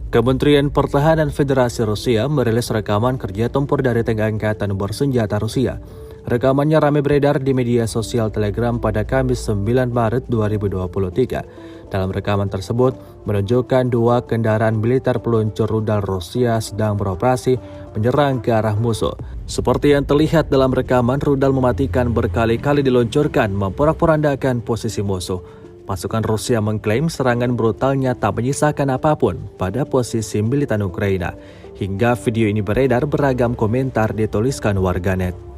Kementerian Pertahanan Federasi Rusia merilis rekaman kerja tempur dari Tengah Angkatan Bersenjata Rusia. Rekamannya ramai beredar di media sosial Telegram pada Kamis 9 Maret 2023. Dalam rekaman tersebut menunjukkan dua kendaraan militer peluncur rudal Rusia sedang beroperasi menyerang ke arah musuh. Seperti yang terlihat dalam rekaman, rudal mematikan berkali-kali diluncurkan memporak-porandakan posisi musuh. Pasukan Rusia mengklaim serangan brutalnya tak menyisakan apapun pada posisi militan Ukraina. Hingga video ini beredar, beragam komentar dituliskan warganet.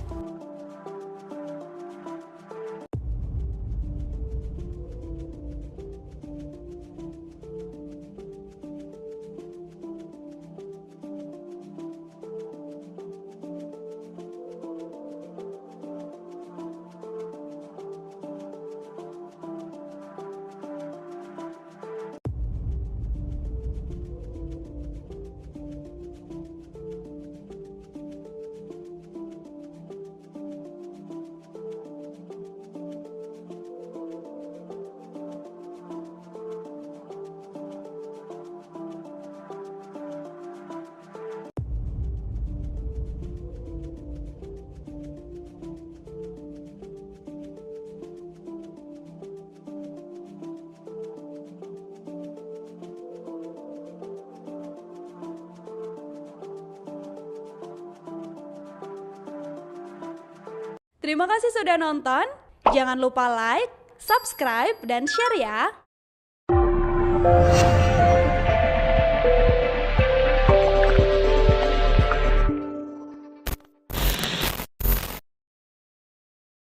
Terima kasih sudah nonton. Jangan lupa like, subscribe, dan share ya.